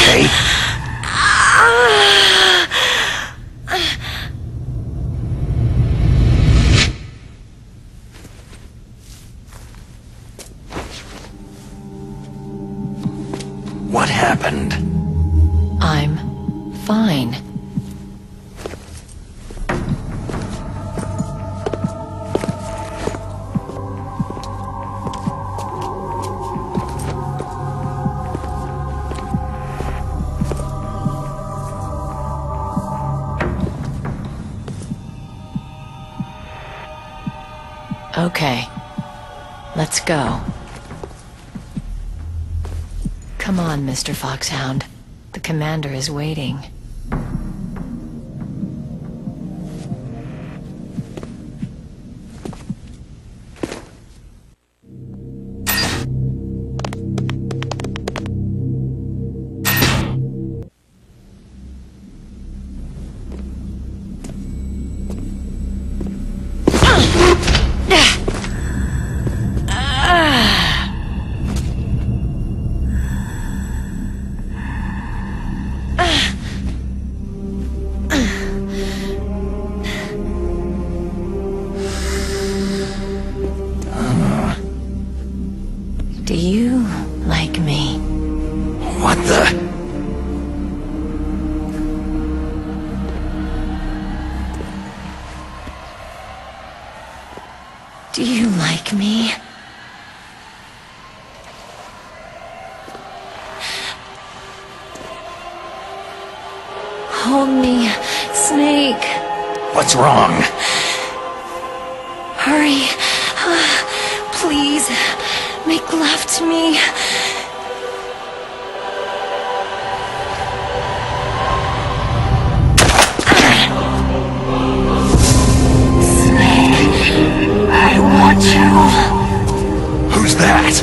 okay? What happened? I'm fine. Okay, let's go. Come on, Mr. Foxhound. The commander is waiting. Do you like me? What the? Do you like me? Hold me, Snake. What's wrong? Hurry. Please, make love to me. Snake, I want you. Who's that?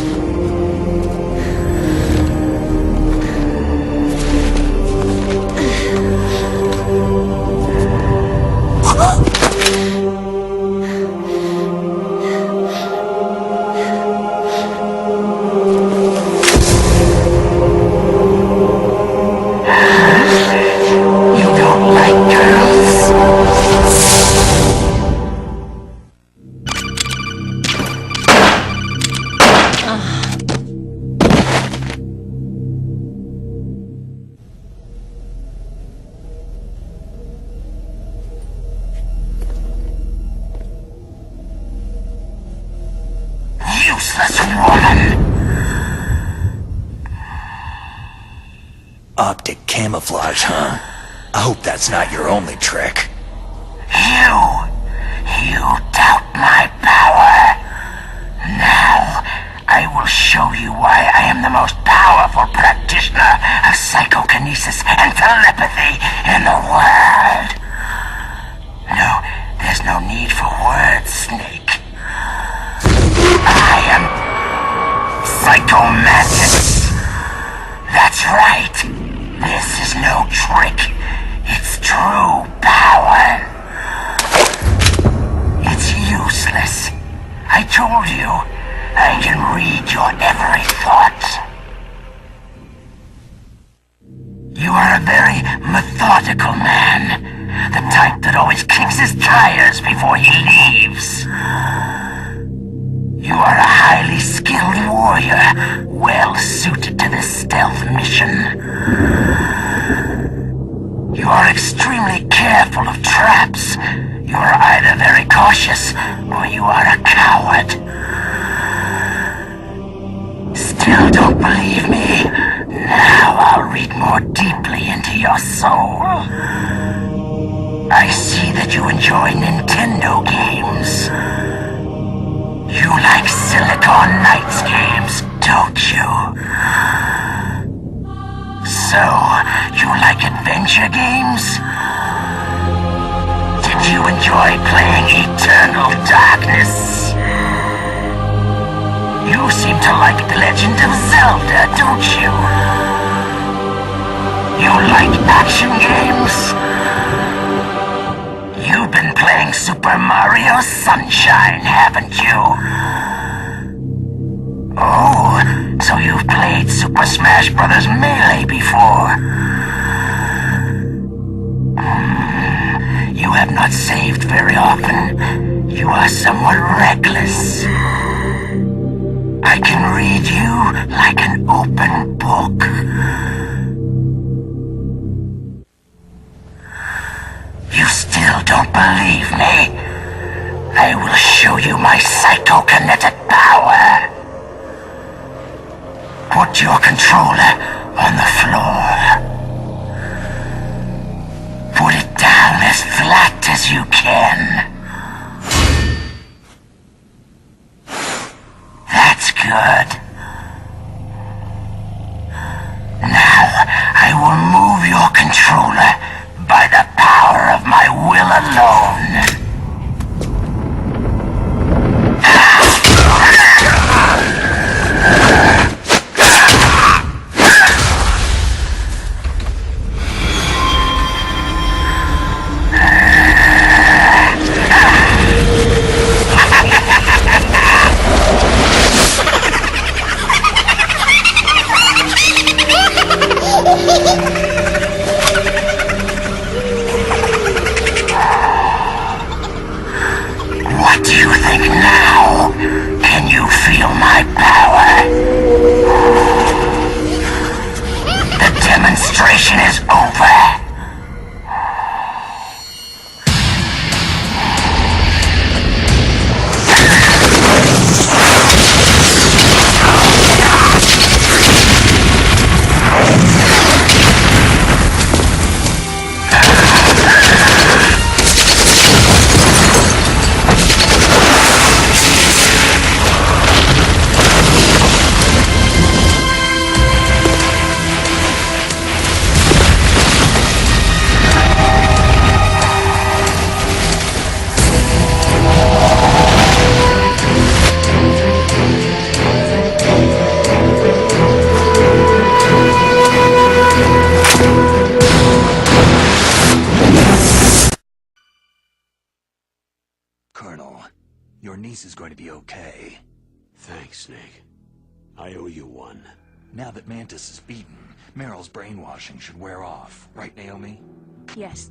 Useless woman! Optic camouflage, huh? I hope that's not your only trick. You doubt my power. Now, I will show you why I am the most powerful practitioner of psychokinesis and telepathy in the world. No, there's no need for words, Snake. I am Psychomantis. That's right. This is no trick. It's true power. It's useless. I told you, I can read your every thought. You are a very methodical man. The type that always kicks his tires before he leaves. You are a highly skilled warrior, well suited to this stealth mission. You are extremely careful of traps. You are either very cautious, or you are a coward. Still don't believe me? Now I'll read more deeply into your soul. I see that you enjoy Nintendo games. You like Silicon Knights games, don't you? So, you like adventure games? Did you enjoy playing Eternal Darkness? You seem to like The Legend of Zelda, don't you? You like action games? You've been playing Super Mario Sunshine, haven't you? Oh, so So you've played Super Smash Bros. Melee before. You have not saved very often. You are somewhat reckless. I can read you like an open book. You still don't believe me? I will show you my psychokinetic power. Put your controller on the floor. Put it down as flat as you can. That's good. Now, I will move your controller by the power of my will alone. What do you think now? Can you feel my power? The demonstration is over. Colonel, your niece is going to be okay. Thanks, Snake. I owe you one. Now that Mantis is beaten, Meryl's brainwashing should wear off. Right, Naomi? Yes.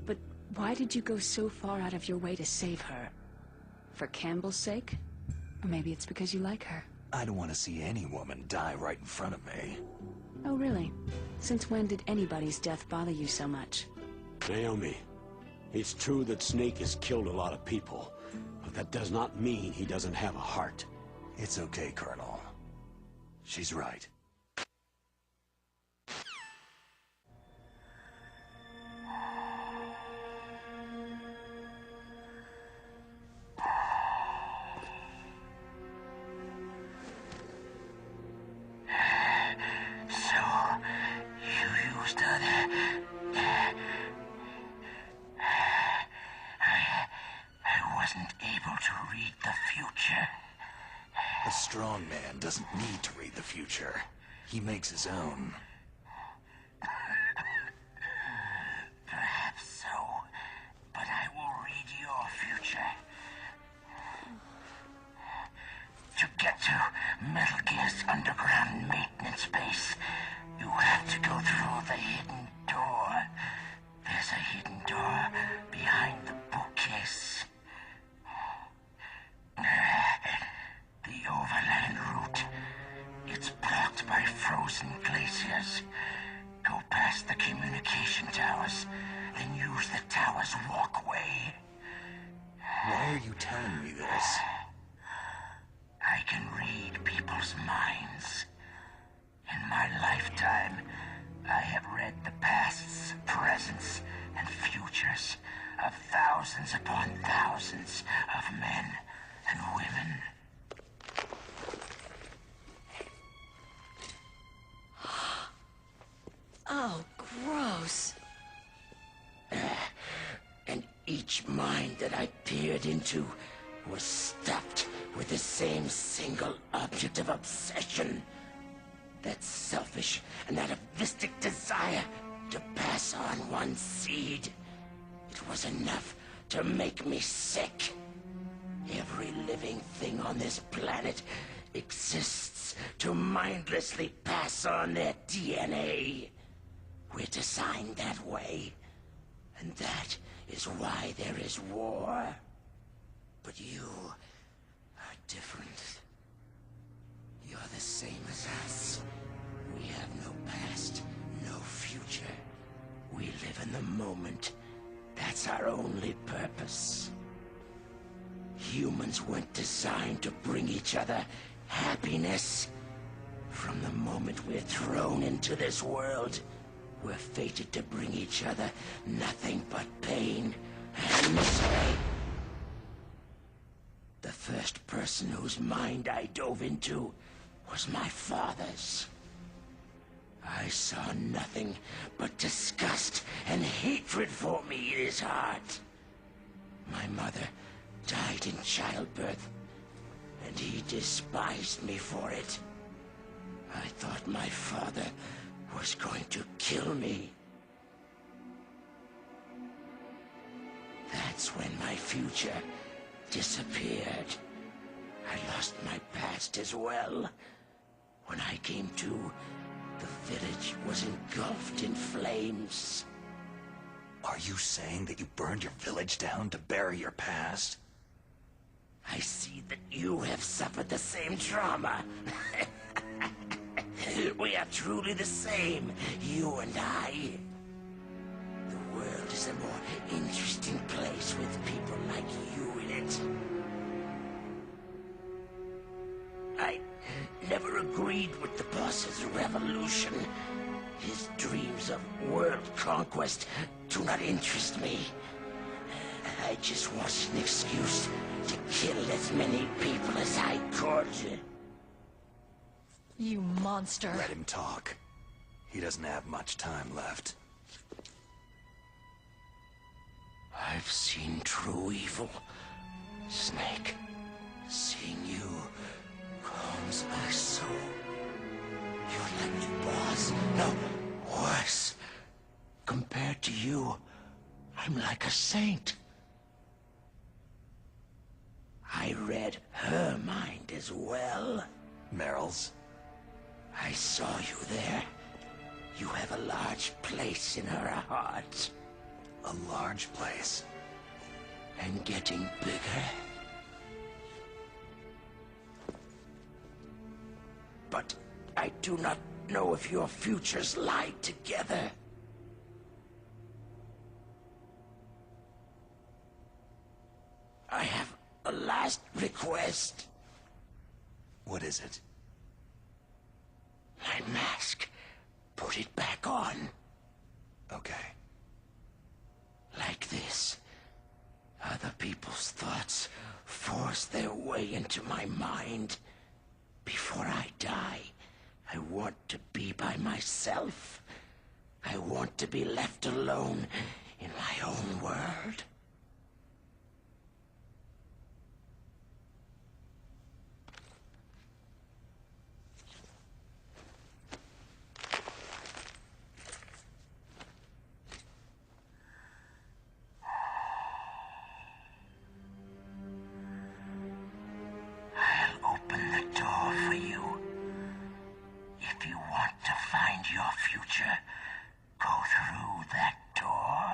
But why did you go so far out of your way to save her? For Campbell's sake? Or maybe it's because you like her. I don't want to see any woman die right in front of me. Oh, really? Since when did anybody's death bother you so much? Naomi, it's true that Snake has killed a lot of people, but that does not mean he doesn't have a heart. It's okay, Colonel. She's right. A strong man doesn't need to read the future. He makes his own. Perhaps so, but I will read your future. To get to Metal Gear's underground maintenance base, you have to go through the hidden door. There's a hidden door behind the bookcase. The overland route. It's blocked by frozen glaciers. Go past the communication towers, then use the tower's walkway. Why are you telling me this? I can read people's minds. In my lifetime, I have read the pasts, presents, and futures of thousands upon thousands of men and women. Oh, gross. And each mind that I peered into was stuffed with the same single object of obsession. That selfish and atavistic desire to pass on one seed. It was enough to make me sick. Every living thing on this planet exists to mindlessly pass on their DNA. We're designed that way. And that is why there is war. But you are different. You're the same as us. We have no past, no future. We live in the moment. That's our only purpose. Humans weren't designed to bring each other happiness. From the moment we're thrown into this world, we're fated to bring each other nothing but pain and misery. The first person whose mind I dove into was my father's. I saw nothing but disgust and hatred for me in his heart. My mother died in childbirth, and he despised me for it. I thought my father was going to kill me. That's when my future disappeared. I lost my past as well. When I came to, the village was engulfed in flames. Are you saying that you burned your village down to bury your past? I see that you have suffered the same trauma. We are truly the same, you and I. The world is a more interesting place with people like you in it. I never agreed with the boss's revolution. His dreams of world conquest do not interest me. I just wanted an excuse to kill as many people as I could. You monster. Let him talk. He doesn't have much time left. I've seen true evil, Snake. Seeing you calms my soul. You're like the boss. No, worse. Compared to you, I'm like a saint. I read her mind as well. Meryl's? I saw you there. You have a large place in her heart. A large place? And getting bigger. But I do not know if your futures lie together. I have a last request. What is it? My mask. Put it back on. Okay. Like this. Other people's thoughts force their way into my mind. Before I die, I want to be by myself. I want to be left alone in my own world. I'll open the door for you. If you want to find your future, go through that door.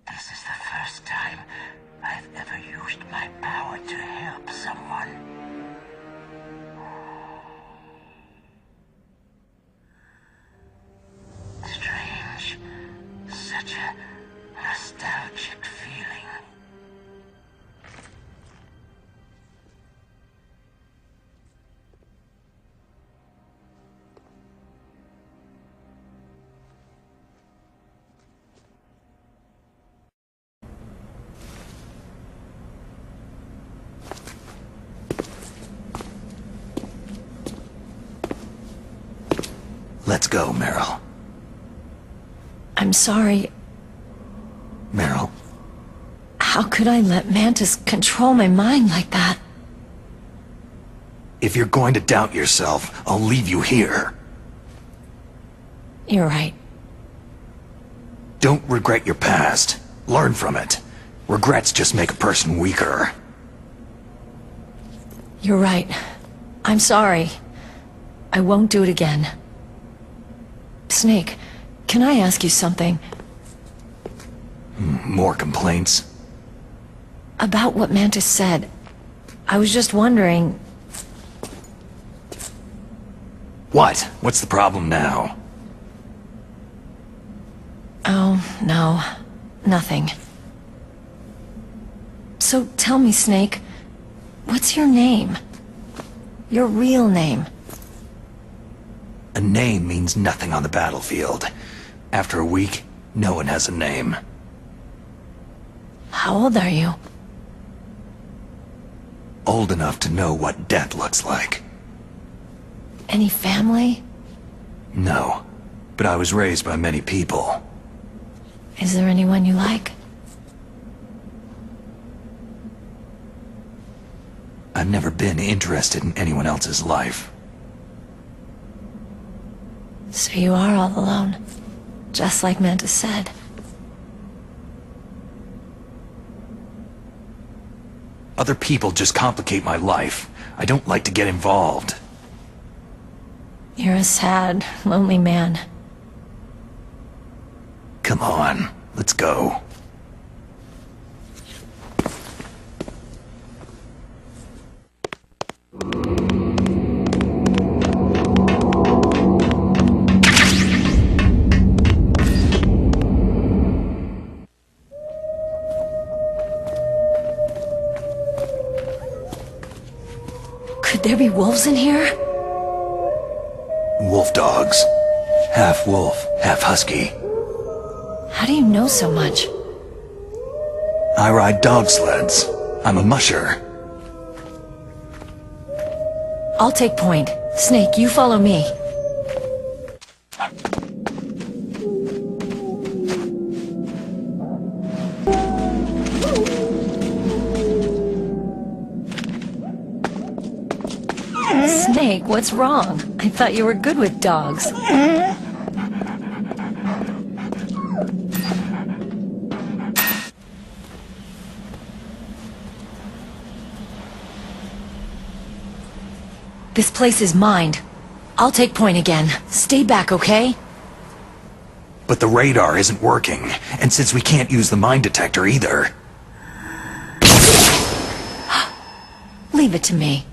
This is the first time I've ever used my power to help someone. Strange. Such a nostalgic feeling. Let's go, Meryl. I'm sorry. Meryl, How could I let Mantis control my mind like that? if you're going to doubt yourself, I'll leave you here. You're right. Don't regret your past. Learn from it. Regrets just make a person weaker. You're right. I'm sorry. I won't do it again. Snake, can I ask you something? More complaints? About what Mantis said. I was just wondering... What? What's the problem now? Oh, no. Nothing. So tell me, Snake, what's your name? Your real name? A name means nothing on the battlefield. After a week, no one has a name. How old are you? Old enough to know what death looks like. Any family? No, but I was raised by many people. Is there anyone you like? I've never been interested in anyone else's life. So you are all alone, just like Mantis said. Other people just complicate my life. I don't like to get involved. You're a sad, lonely man. Come on, let's go. Could there be wolves in here? Wolf dogs. Half wolf, half husky. How do you know so much? I ride dog sleds. I'm a musher. I'll take point. Snake, you follow me. Snake, what's wrong? I thought you were good with dogs. This place is mine. I'll take point again. Stay back, okay? But the radar isn't working, and since we can't use the mine detector either... Leave it to me.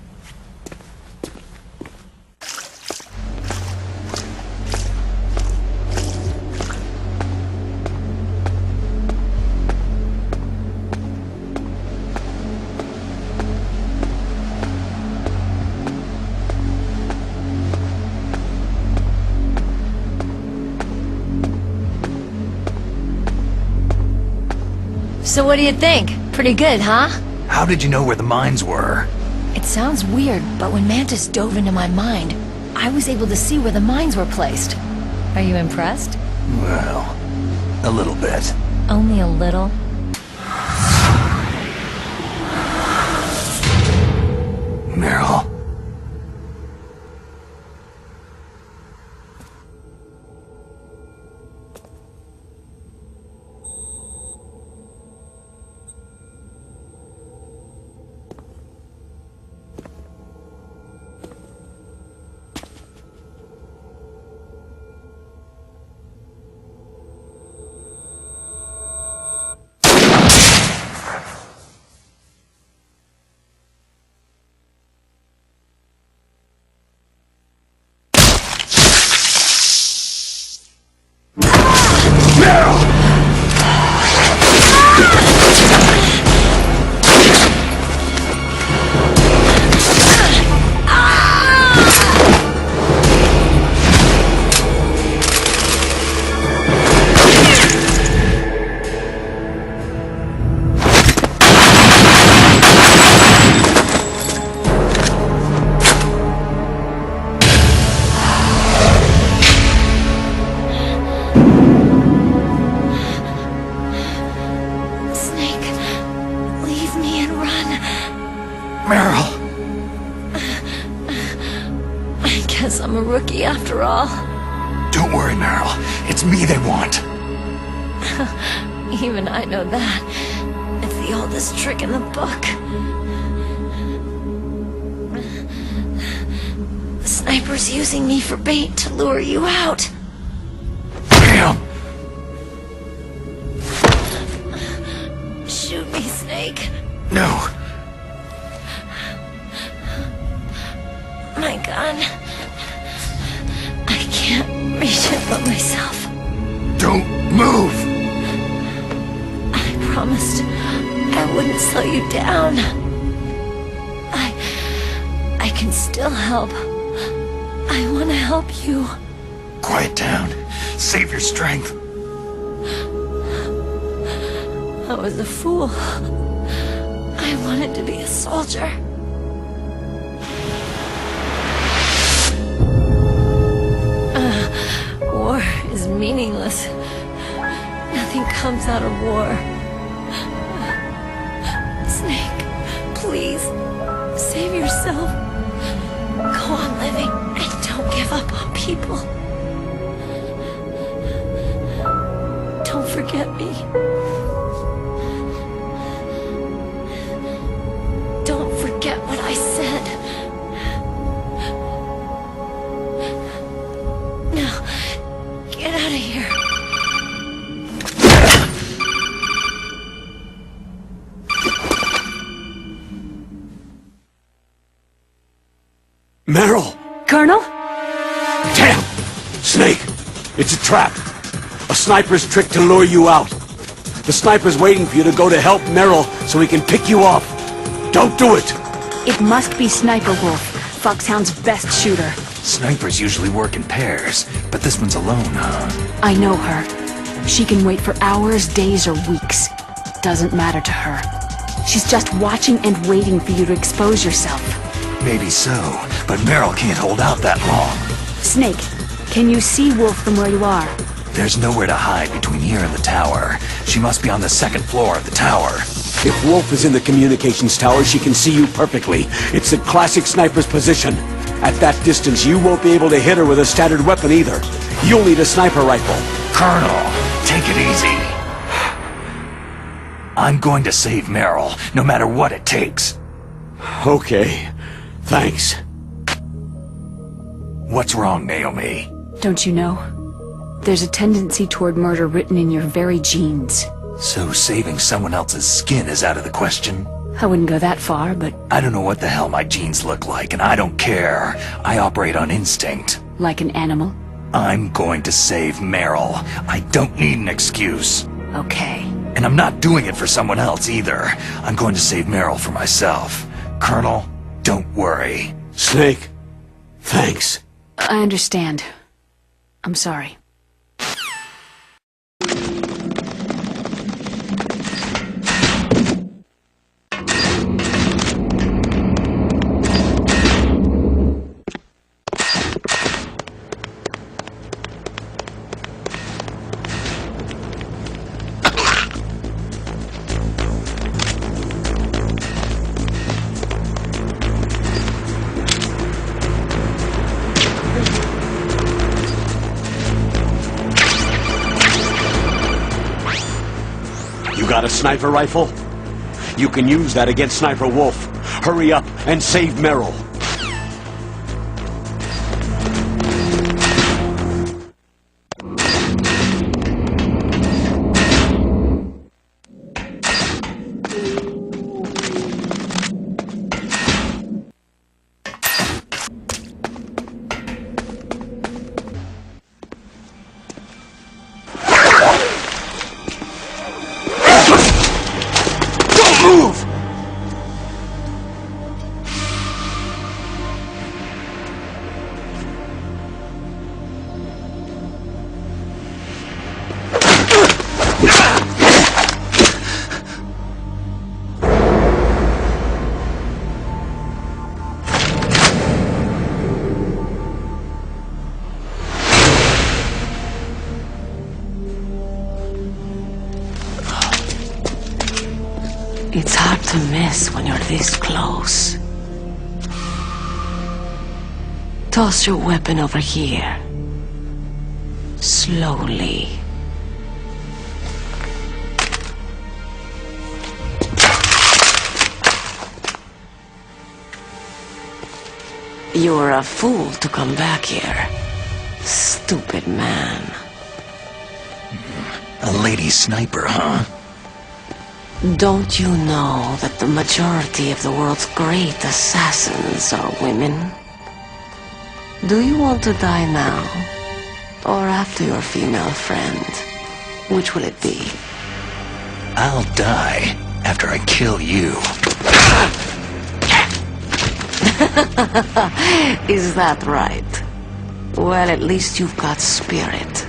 So what do you think? Pretty good, huh? How did you know where the mines were? It sounds weird, but when Mantis dove into my mind, I was able to see where the mines were placed. Are you impressed? Well, a little bit. Only a little? Meryl. Meryl! I guess I'm a rookie after all. Don't worry, Meryl. It's me they want. Even I know that. It's the oldest trick in the book. The sniper's using me for bait to lure you out. Damn! Shoot me, Snake. No. My gun. I can't reach it by myself. Don't move! I promised I wouldn't slow you down. I can still help. I want to help you. Quiet down. Save your strength. I was a fool. I wanted to be a soldier. War is meaningless. Nothing comes out of war. Snake, please, save yourself. Go on living and don't give up on people. Don't forget me. Don't forget what I said. Now, get out of here. Meryl! Colonel? Damn! Snake! It's a trap! A sniper's trick to lure you out. The sniper's waiting for you to go to help Meryl so he can pick you off. Don't do it! It must be Sniper Wolf, Foxhound's best shooter. Snipers usually work in pairs, but this one's alone, huh? I know her. She can wait for hours, days, or weeks. Doesn't matter to her. She's just watching and waiting for you to expose yourself. Maybe so, but Meryl can't hold out that long. Snake, can you see Wolf from where you are? There's nowhere to hide between here and the tower. She must be on the second floor of the tower. If Wolf is in the communications tower, she can see you perfectly. It's the classic sniper's position. At that distance, you won't be able to hit her with a standard weapon either. You'll need a sniper rifle. Colonel, take it easy. I'm going to save Meryl, no matter what it takes. Okay. Thanks. What's wrong, Naomi? Don't you know? There's a tendency toward murder written in your very genes. So saving someone else's skin is out of the question? I wouldn't go that far, but I don't know what the hell my genes look like, and I don't care. I operate on instinct. like an animal? I'm going to save Meryl. I don't need an excuse. Okay. And I'm not doing it for someone else either. I'm going to save Meryl for myself. Colonel, don't worry. Snake, thanks. I understand. I'm sorry. Got a sniper rifle? You can use that against Sniper Wolf. Hurry up and save Meryl. Move! It's hard to miss when you're this close. Toss your weapon over here. Slowly. You're a fool to come back here. Stupid man. A lady sniper, huh? Don't you know that the majority of the world's great assassins are women? Do you want to die now? Or after your female friend? Which will it be? I'll die after I kill you. Is that right? Well, at least you've got spirit.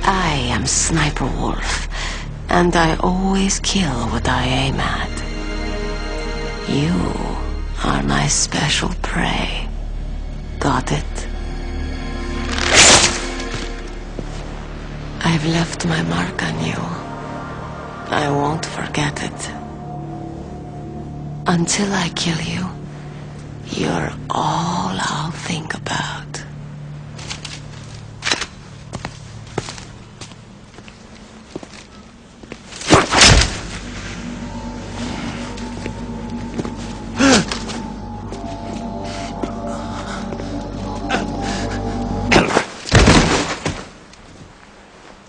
I am Sniper Wolf, and I always kill what I aim at. You are my special prey. Got it? I've left my mark on you. I won't forget it. Until I kill you, you're all I'll think about.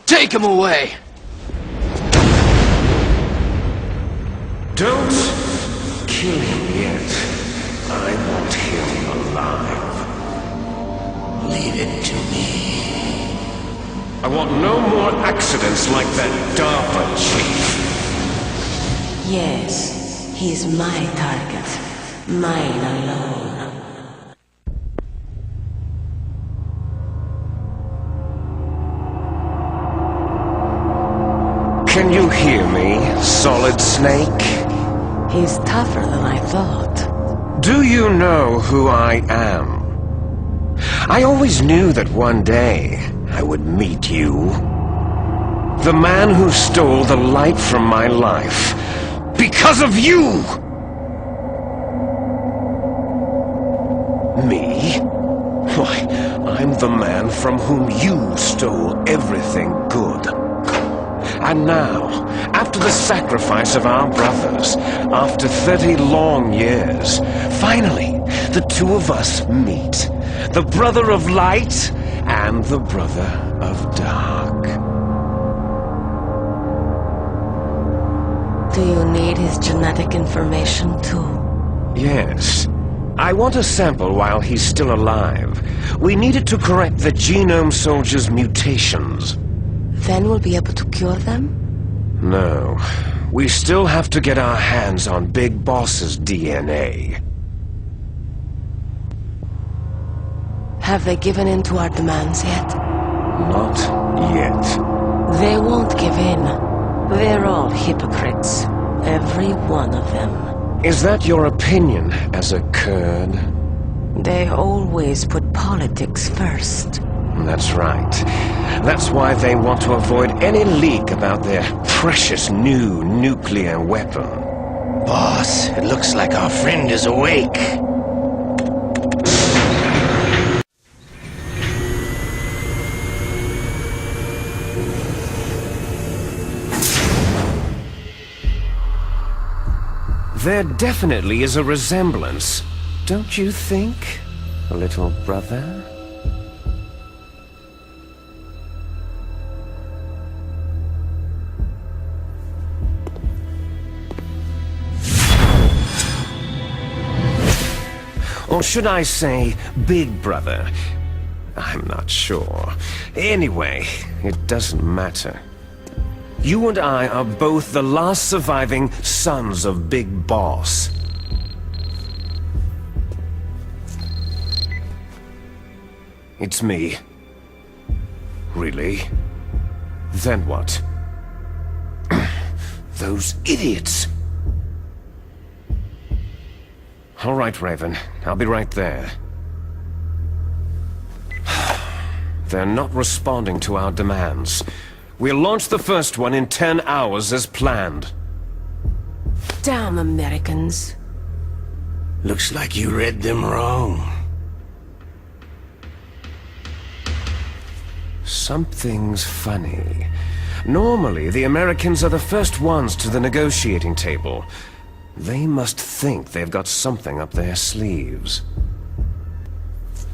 Take him away! Don't kill him yet. I want him alive. Leave it to me. I want no more accidents like that DARPA chief. Yes, he's my target. Mine alone. Can you hear me, Solid Snake? He's tougher than I thought. Do you know who I am? I always knew that one day I would meet you. The man who stole the light from my life. Because of you! Me? Why, I'm the man from whom you stole everything good. And now, after the sacrifice of our brothers, after 30 long years, finally, the two of us meet. The brother of light and the brother of dark. Do you need his genetic information too? Yes. I want a sample while he's still alive. We need it to correct the Genome Soldier's mutations. Then we'll be able to cure them? No. We still have to get our hands on Big Boss's DNA. Have they given in to our demands yet? Not yet. They won't give in. They're all hypocrites. Every one of them. Is that your opinion as a Kurd? They always put politics first. That's right. That's why they want to avoid any leak about their precious new nuclear weapon. Boss, it looks like our friend is awake. There definitely is a resemblance, don't you think, little brother? Or should I say, Big Brother? I'm not sure. Anyway, it doesn't matter. You and I are both the last surviving sons of Big Boss. It's me. Really? Then what? Those idiots! All right, Raven. I'll be right there. They're not responding to our demands. We'll launch the first one in 10 hours as planned. Damn Americans. Looks like you read them wrong. Something's funny. Normally, the Americans are the first ones to the negotiating table. They must think they've got something up their sleeves.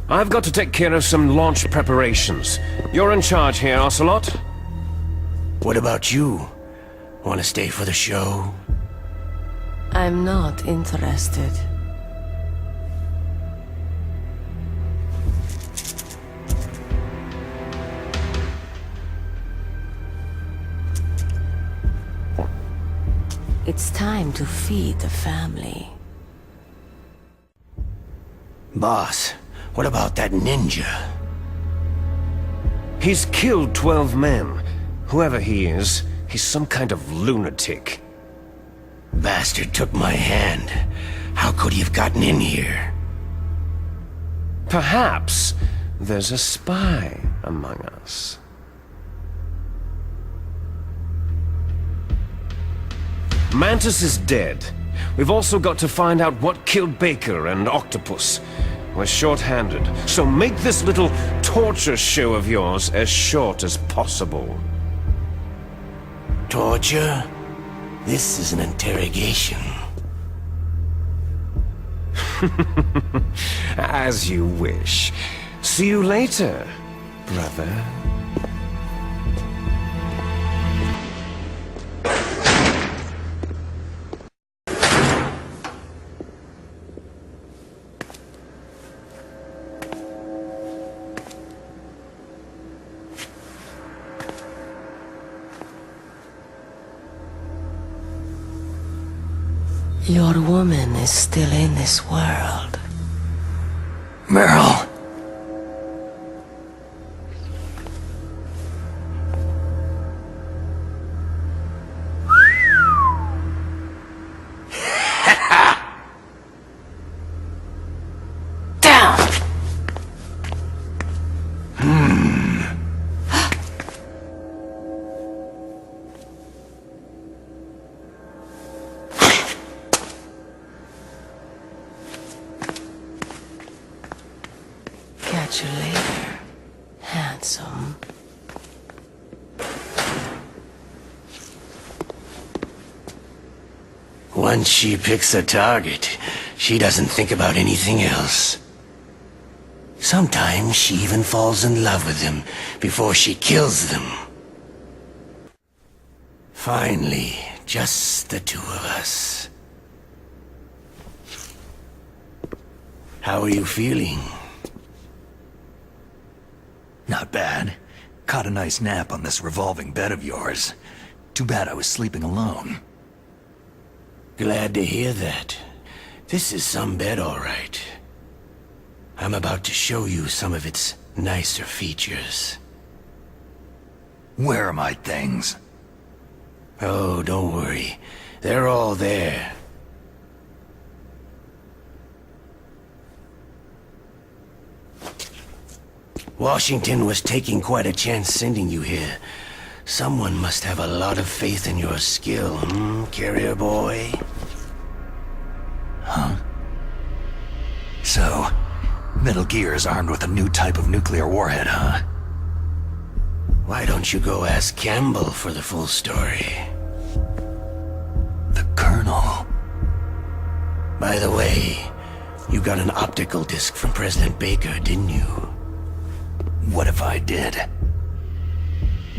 I've got to take care of some launch preparations. You're in charge here, Ocelot. What about you? Want to stay for the show? I'm not interested. It's time to feed the family. Boss, what about that ninja? He's killed 12 men. Whoever he is, he's some kind of lunatic. Bastard took my hand. How could he have gotten in here? Perhaps there's a spy among us. Mantis is dead. We've also got to find out what killed Baker and Octopus. We're short-handed, so make this little torture show of yours as short as possible. Torture? This is an interrogation. As you wish. See you later, brother. Your woman is still in this world. Meryl! Catch you later, handsome. Once she picks a target, she doesn't think about anything else. Sometimes she even falls in love with them before she kills them. Finally, just the two of us. How are you feeling? Not bad. Caught a nice nap on this revolving bed of yours. Too bad I was sleeping alone. Glad to hear that. This is some bed, all right. I'm about to show you some of its nicer features. Where are my things? Oh, don't worry. They're all there. Washington was taking quite a chance sending you here. Someone must have a lot of faith in your skill, carrier boy? Huh? So, Metal Gear is armed with a new type of nuclear warhead, huh? Why don't you go ask Campbell for the full story? The Colonel. By the way, you got an optical disc from President Baker, didn't you? What if I did?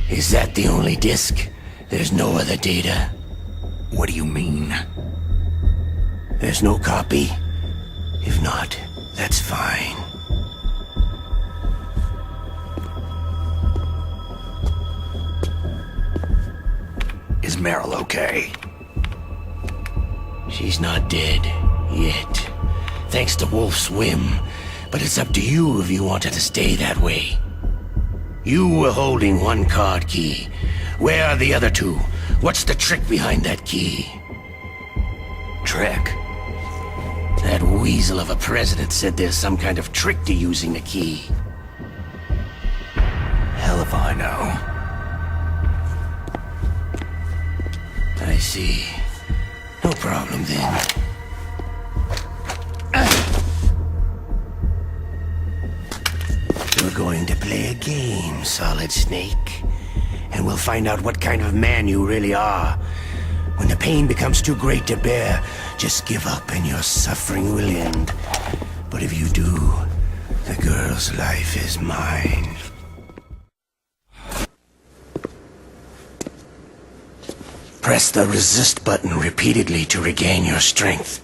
Is that the only disc? There's no other data? What do you mean? There's no copy? If not, that's fine. Is Meryl okay? She's not dead. Yet. Thanks to Wolf's whim. But it's up to you if you want her to stay that way. You were holding one card key. Where are the other two? What's the trick behind that key? Trick? That weasel of a president said there's some kind of trick to using the key. Hell if I know. I see. No problem then. We're going to play a game, Solid Snake. And we'll find out what kind of man you really are. When the pain becomes too great to bear, just give up and your suffering will end. But if you do, the girl's life is mine. Press the resist button repeatedly to regain your strength.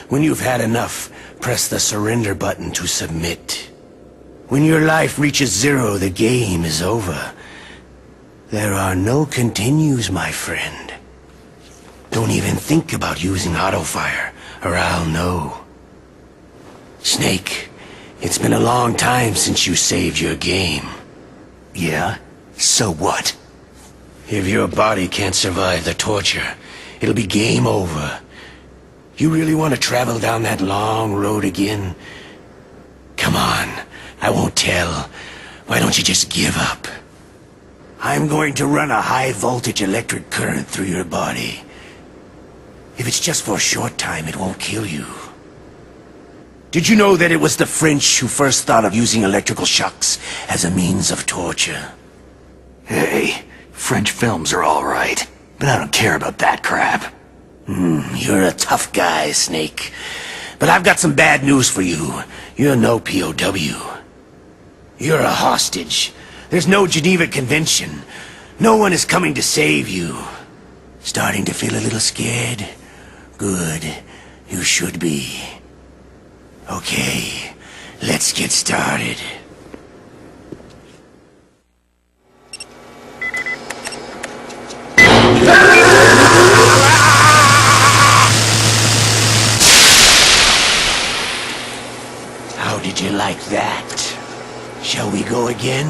When you've had enough, press the surrender button to submit. When your life reaches 0, the game is over. There are no continues, my friend. Don't even think about using auto-fire, or I'll know. Snake, it's been a long time since you saved your game. Yeah? So what? If your body can't survive the torture, it'll be game over. You really want to travel down that long road again? Come on, I won't tell. Why don't you just give up? I'm going to run a high-voltage electric current through your body. If it's just for a short time, it won't kill you. Did you know that it was the French who first thought of using electrical shocks as a means of torture? Hey, French films are all right, but I don't care about that crap. You're a tough guy, Snake. But I've got some bad news for you. You're no POW. You're a hostage. There's no Geneva Convention. No one is coming to save you. Starting to feel a little scared? Good. You should be. Okay, let's get started. How did you like that? Shall we go again?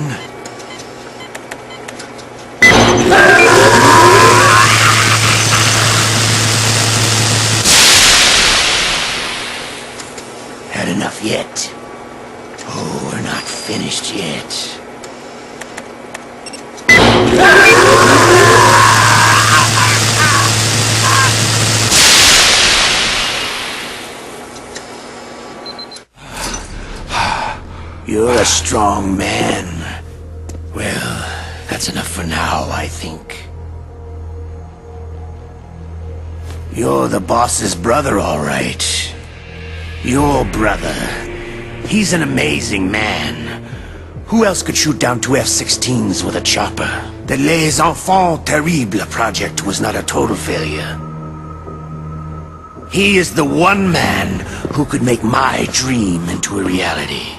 Had enough yet? Oh, we're not finished yet. You're a strong man. Well, that's enough for now, I think. You're the boss's brother, all right. Your brother. He's an amazing man. Who else could shoot down 2 F-16s with a chopper? The Les Enfants Terribles project was not a total failure. He is the one man who could make my dream into a reality.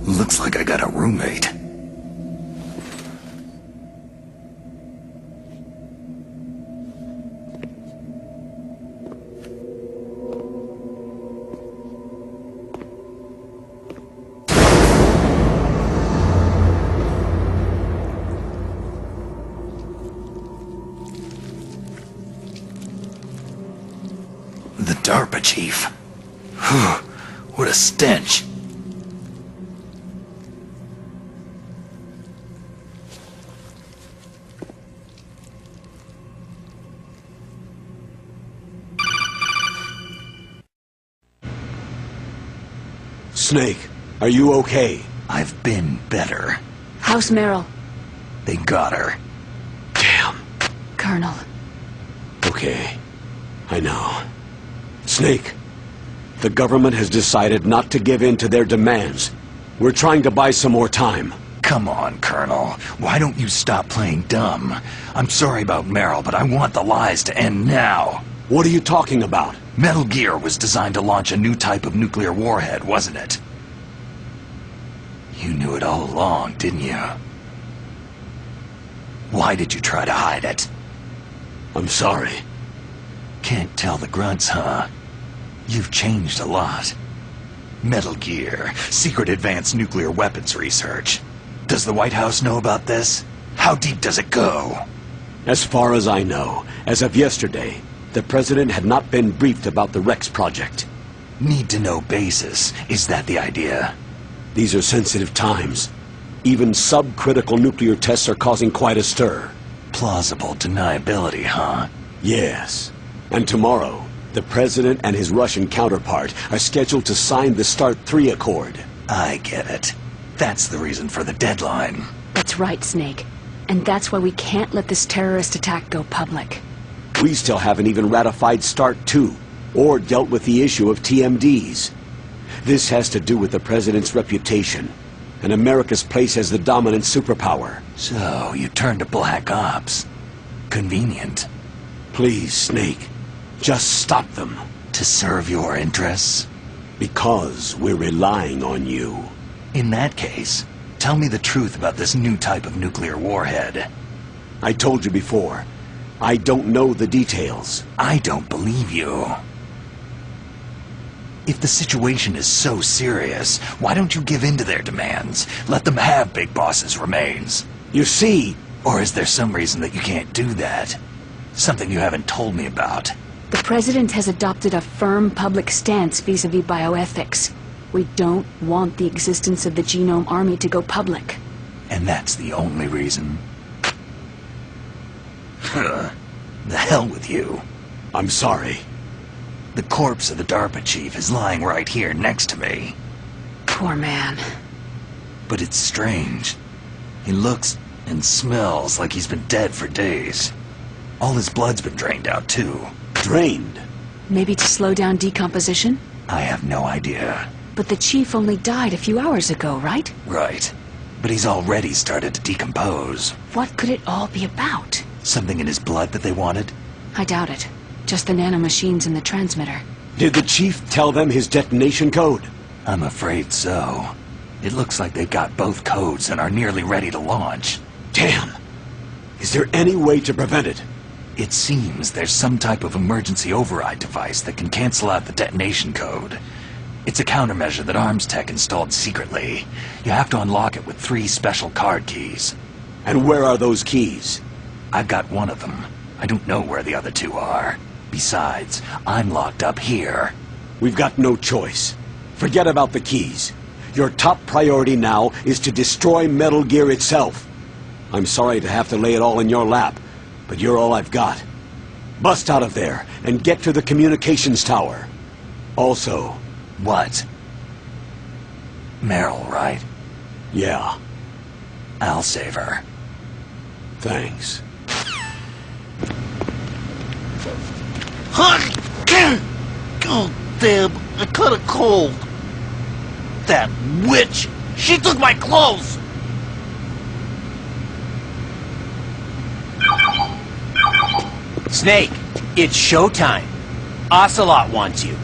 Looks like I got a roommate. The DARPA chief. What a stench. Snake, are you okay? I've been better. How's Meryl? They got her. Damn. Colonel. Okay. I know. Snake, the government has decided not to give in to their demands. We're trying to buy some more time. Come on, Colonel. Why don't you stop playing dumb? I'm sorry about Meryl, but I want the lies to end now. What are you talking about? Metal Gear was designed to launch a new type of nuclear warhead, wasn't it? You knew it all along, didn't you? Why did you try to hide it? I'm sorry. Can't tell the grunts, huh? You've changed a lot. Metal Gear, secret advanced nuclear weapons research. Does the White House know about this? How deep does it go? As far as I know, as of yesterday, the President had not been briefed about the Rex project. Need-to-know basis. Is that the idea? These are sensitive times. Even subcritical nuclear tests are causing quite a stir. Plausible deniability, huh? Yes. And tomorrow, the President and his Russian counterpart are scheduled to sign the START 3 Accord. I get it. That's the reason for the deadline. That's right, Snake. And that's why we can't let this terrorist attack go public. We still haven't even ratified START 2, or dealt with the issue of TMDs. This has to do with the President's reputation, and America's place as the dominant superpower. So, you turn to Black Ops. Convenient. Please, Snake, just stop them. To serve your interests? Because we're relying on you. In that case, tell me the truth about this new type of nuclear warhead. I told you before, I don't know the details. I don't believe you. If the situation is so serious, why don't you give in to their demands? Let them have Big Boss's remains. You see... Or is there some reason that you can't do that? Something you haven't told me about. The President has adopted a firm public stance vis-à-vis bioethics. We don't want the existence of the Genome Army to go public. And that's the only reason? The hell with you. I'm sorry. The corpse of the DARPA chief is lying right here next to me. Poor man. But it's strange. He looks and smells like he's been dead for days. All his blood's been drained out, too. Drained? Maybe to slow down decomposition? I have no idea. But the chief only died a few hours ago, right? Right. But he's already started to decompose. What could it all be about? Something in his blood that they wanted? I doubt it. Just the nanomachines in the transmitter. Did the chief tell them his detonation code? I'm afraid so. It looks like they've got both codes and are nearly ready to launch. Damn! Is there any way to prevent it? It seems there's some type of emergency override device that can cancel out the detonation code. It's a countermeasure that Arms Tech installed secretly. You have to unlock it with 3 special card keys. And where are those keys? I've got one of them. I don't know where the other 2 are. Besides, I'm locked up here. We've got no choice. Forget about the keys. Your top priority now is to destroy Metal Gear itself. I'm sorry to have to lay it all in your lap, but you're all I've got. Bust out of there and get to the communications tower. Also... What? Meryl, right? Yeah. I'll save her. Thanks. Oh, damn, I caught a cold. That witch! She took my clothes! Snake, it's showtime. Ocelot wants you.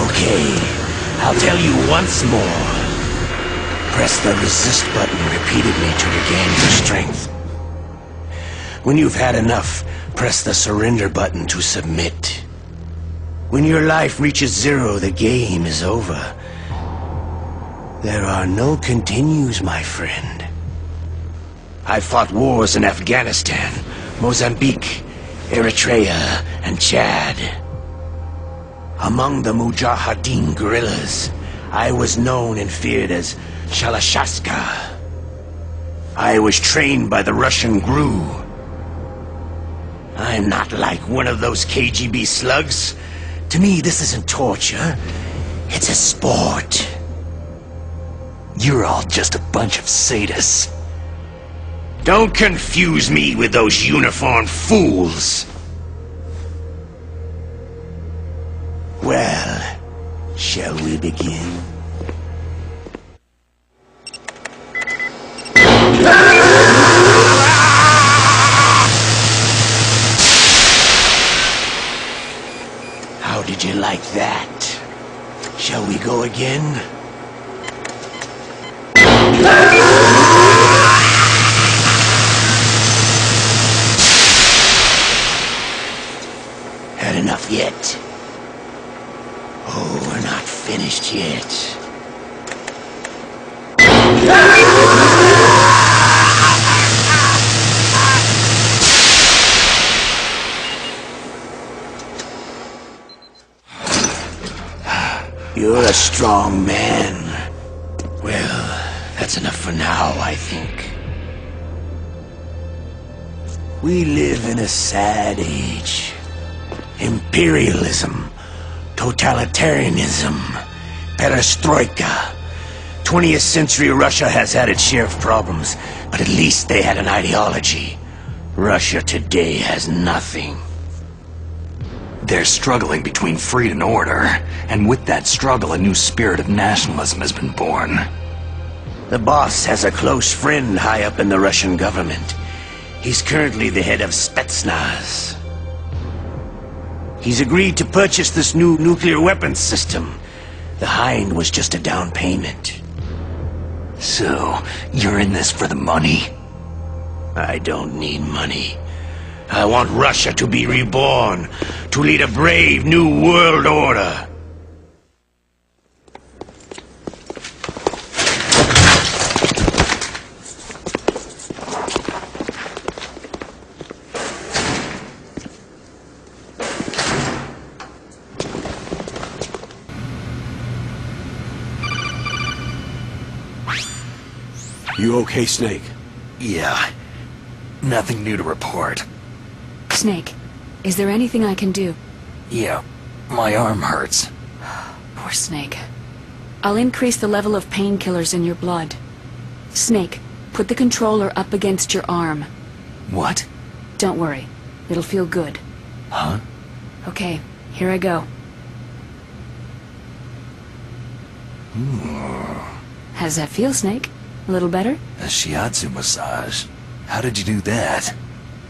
Okay, I'll tell you once more. Press the resist button repeatedly to regain your strength. When you've had enough, press the surrender button to submit. When your life reaches 0, the game is over. There are no continues, my friend. I've fought wars in Afghanistan, Mozambique, Eritrea, and Chad. Among the Mujahideen guerrillas, I was known and feared as Shalashaska. I was trained by the Russian GRU. I'm not like one of those KGB slugs. To me, this isn't torture. It's a sport. You're all just a bunch of sadists. Don't confuse me with those uniformed fools. Well, shall we begin? How did you like that? Shall we go again? Had enough yet? finished yet. You're a strong man. Well, that's enough for now, I think. We live in a sad age. Imperialism, totalitarianism, perestroika. 20th century Russia has had its share of problems, but at least they had an ideology. Russia today has nothing. They're struggling between freed and order, and with that struggle, a new spirit of nationalism has been born. The boss has a close friend high up in the Russian government. He's currently the head of Spetsnaz. He's agreed to purchase this new nuclear weapons system. The Hind was just a down payment. So, you're in this for the money? I don't need money. I want Russia to be reborn, to lead a brave new world order. You okay, Snake? Yeah. Nothing new to report. Snake, is there anything I can do? Yeah, my arm hurts. Poor Snake. I'll increase the level of painkillers in your blood. Snake, put the controller up against your arm. What? Don't worry. It'll feel good. Huh? Okay, here I go. How does that feel, Snake? A little better? A shiatsu massage. How did you do that?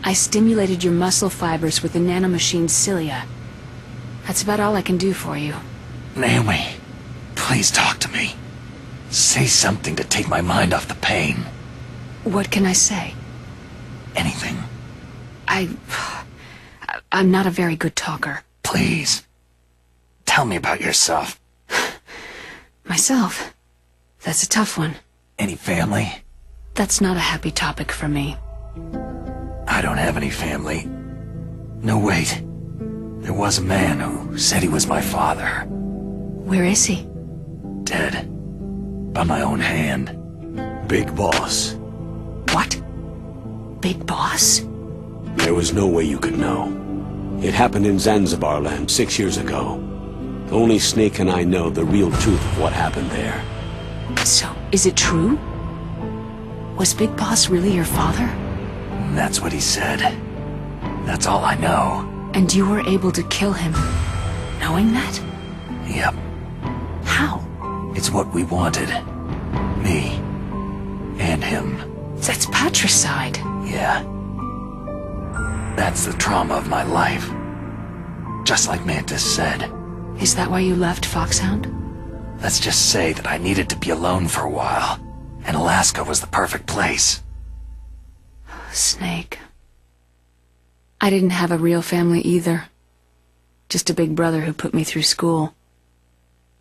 I stimulated your muscle fibers with the nanomachine cilia. That's about all I can do for you. Naomi, please talk to me. Say something to take my mind off the pain. What can I say? Anything. I'm not a very good talker. Please. Tell me about yourself. Myself? That's a tough one. Any family? That's not a happy topic for me. I don't have any family. No, wait. There was a man who said he was my father. Where is he? Dead. By my own hand. Big Boss. What? Big Boss? There was no way you could know. It happened in Zanzibar land 6 years ago. Only Snake and I know the real truth of what happened there. So, is it true? Was Big Boss really your father? That's what he said. That's all I know. And you were able to kill him, knowing that? Yep. How? It's what we wanted. Me. And him. That's patricide. Yeah. That's the trauma of my life. Just like Mantis said. Is that why you left Foxhound? Let's just say that I needed to be alone for a while. And Alaska was the perfect place. Snake. I didn't have a real family either. Just a big brother who put me through school.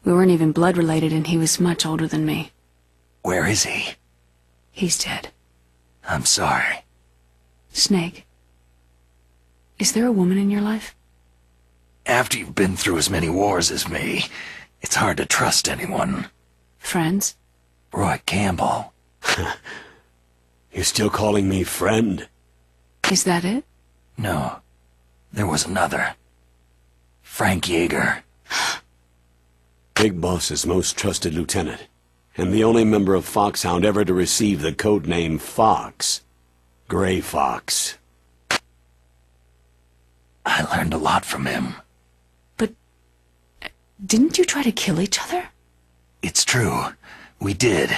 We weren't even blood related and he was much older than me. Where is he? He's dead. I'm sorry. Snake. Is there a woman in your life? After you've been through as many wars as me, it's hard to trust anyone. Friends? Roy Campbell. You're still calling me friend? Is that it? No. There was another. Frank Yeager. Big Boss's most trusted lieutenant, and the only member of Foxhound ever to receive the code name Fox. Gray Fox. I learned a lot from him. But didn't you try to kill each other? It's true. We did.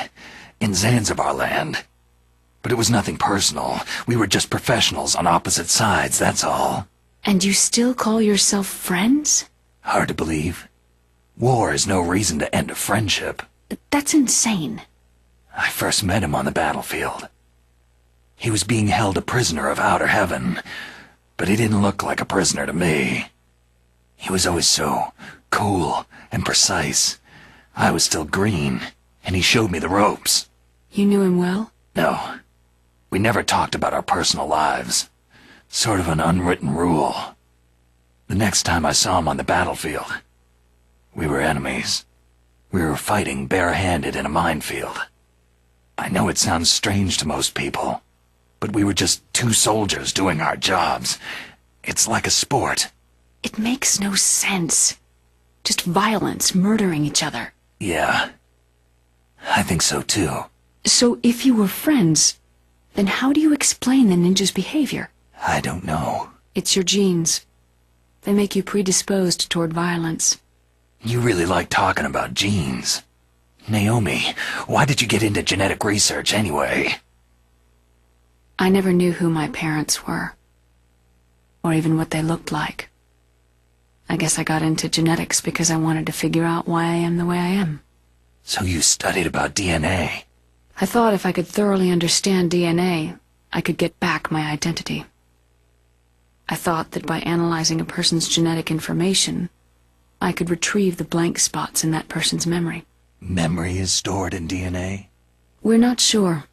In Zanzibar land. But it was nothing personal. We were just professionals on opposite sides, that's all. And you still call yourself friends? Hard to believe. War is no reason to end a friendship. That's insane. I first met him on the battlefield. He was being held a prisoner of outer heaven, but he didn't look like a prisoner to me. He was always so cool and precise, I was still green, and he showed me the ropes. You knew him well? No. We never talked about our personal lives. Sort of an unwritten rule. The next time I saw him on the battlefield, we were enemies. We were fighting barehanded in a minefield. I know it sounds strange to most people, but we were just two soldiers doing our jobs. It's like a sport. It makes no sense. Just violence, murdering each other. Yeah. I think so too. So if you were friends, then how do you explain the ninja's behavior? I don't know. It's your genes. They make you predisposed toward violence. You really like talking about genes. Naomi, why did you get into genetic research anyway? I never knew who my parents were, or even what they looked like. I guess I got into genetics because I wanted to figure out why I am the way I am. So you studied about DNA? I thought if I could thoroughly understand DNA, I could get back my identity. I thought that by analyzing a person's genetic information, I could retrieve the blank spots in that person's memory. Memory is stored in DNA? We're not sure,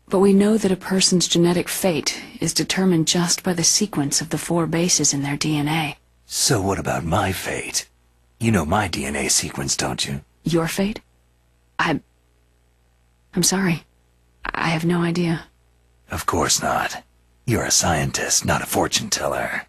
but we know that a person's genetic fate is determined just by the sequence of the 4 bases in their DNA. So what about my fate? You know my DNA sequence, don't you? Your fate? I'm sorry. I have no idea. Of course not. You're a scientist, not a fortune teller.